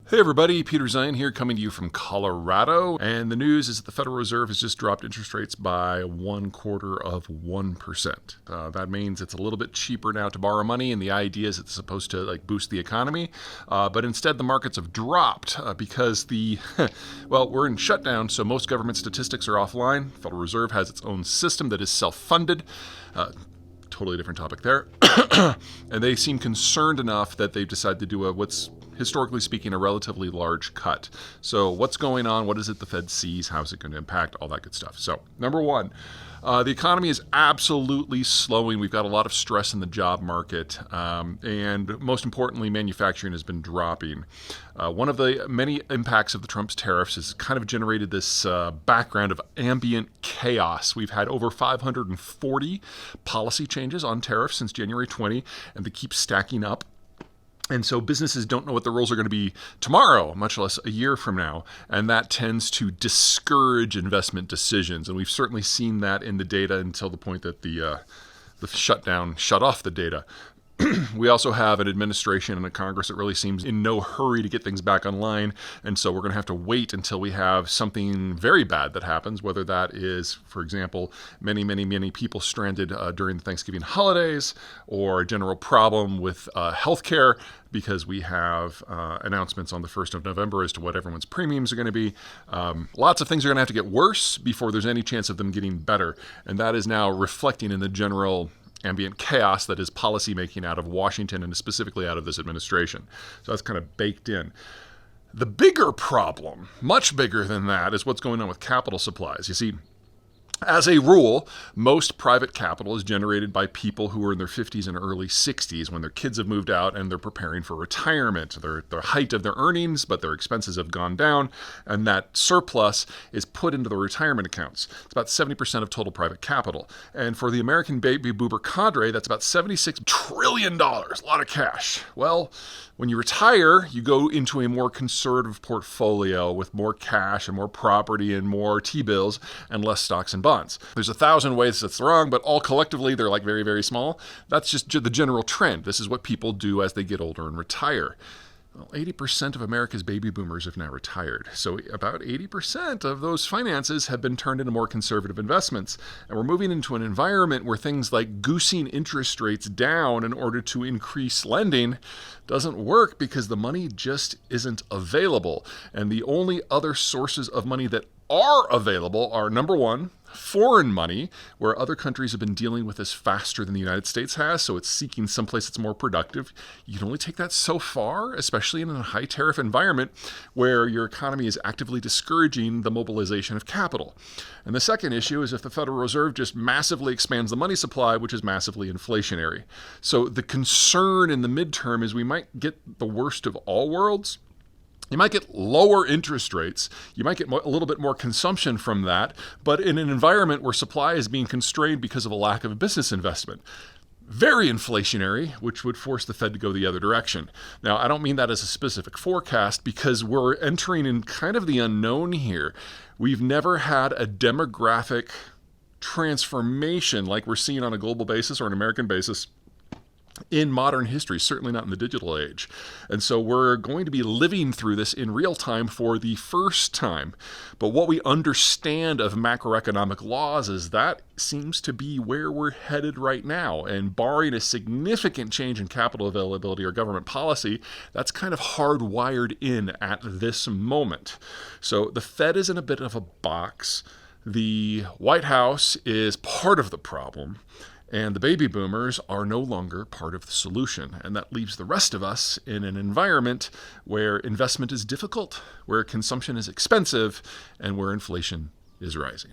Hey everybody, Peter Zeihan here coming to you from Colorado. And the news is that the Federal Reserve has just dropped interest rates by 1/4%. That means it's a little bit cheaper now to borrow money, and the idea is it's supposed to boost the economy. But instead the markets have dropped because we're in shutdown, so most government statistics are offline. The Federal Reserve has its own system that is self-funded. Totally different topic there. And they seem concerned enough that they've decided to do what's historically speaking, a relatively large cut. So what's going on? What is it the Fed sees? How is it going to impact? All that good stuff. So number one, the economy is absolutely slowing. We've got a lot of stress in the job market. And most importantly, manufacturing has been dropping. One of the many impacts of the Trump's tariffs has kind of generated this background of ambient chaos. We've had over 540 policy changes on tariffs since January 20, and they keep stacking up. And so businesses don't know what the rules are going to be tomorrow, much less a year from now. And that tends to discourage investment decisions. And we've certainly seen that in the data until the point that the shutdown shut off the data. We also have an administration and a Congress that really seems in no hurry to get things back online. And so we're going to have to wait until we have something very bad that happens, whether that is, for example, many people stranded during the Thanksgiving holidays, or a general problem with healthcare, because we have announcements on the 1st of November as to what everyone's premiums are going to be. Lots of things are going to have to get worse before there's any chance of them getting better. And that is now reflecting in the general ambient chaos that is policy making out of Washington and specifically out of this administration. So that's kind of baked in. The bigger problem, much bigger than that, is what's going on with capital supplies. You see, as a rule, most private capital is generated by people who are in their 50s and early 60s when their kids have moved out and they're preparing for retirement. They're at the height of their earnings, but their expenses have gone down, and that surplus is put into the retirement accounts. It's about 70% of total private capital. And for the American baby boomer cadre, that's about $76 trillion, a lot of cash. Well, when you retire, you go into a more conservative portfolio with more cash and more property and more T-bills and less stocks and bonds. There's 1,000 ways that's wrong, but all collectively, they're like very, very small. That's just the general trend. This is what people do as they get older and retire. Well, 80% of America's baby boomers have now retired. So about 80% of those finances have been turned into more conservative investments. And we're moving into an environment where things like goosing interest rates down in order to increase lending doesn't work because the money just isn't available. And the only other sources of money that are available are, number one, foreign money, where other countries have been dealing with this faster than the United States has, so it's seeking someplace that's more productive. You can only take that so far, especially in a high tariff environment where your economy is actively discouraging the mobilization of capital. And the second issue is if the Federal Reserve just massively expands the money supply, which is massively inflationary. So the concern in the midterm is we might get the worst of all worlds. You might get lower interest rates. You might get a little bit more consumption from that, but in an environment where supply is being constrained because of a lack of business investment. Very inflationary, which would force the Fed to go the other direction. Now, I don't mean that as a specific forecast because we're entering in kind of the unknown here. We've never had a demographic transformation like we're seeing on a global basis or an American basis in modern history, certainly not in the digital age. And so we're going to be living through this in real time for the first time. But what we understand of macroeconomic laws is that seems to be where we're headed right now. And barring a significant change in capital availability or government policy, that's kind of hardwired in at this moment. So the Fed is in a bit of a box. The White House is part of the problem. And the baby boomers are no longer part of the solution. And that leaves the rest of us in an environment where investment is difficult, where consumption is expensive, and where inflation is rising.